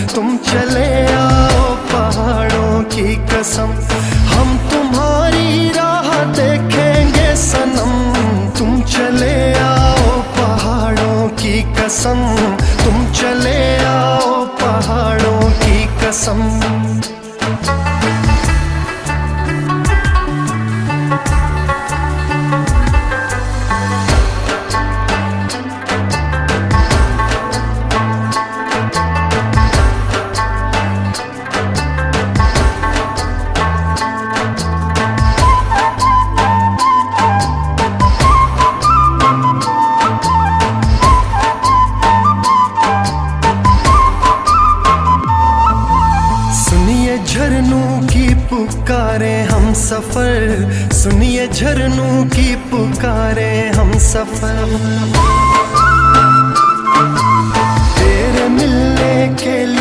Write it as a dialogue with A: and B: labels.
A: तुम चले आओ पहाड़ों की कसम, हम तुम्हारी राह देखेंगे सनम। तुम चले आओ पहाड़ों की कसम, तुम चले आओ पहाड़ों की कसम। झरनों की पुकारे हम सफर, सुनिए झरनों की पुकारे हम सफर। तेरे मिलने के लिए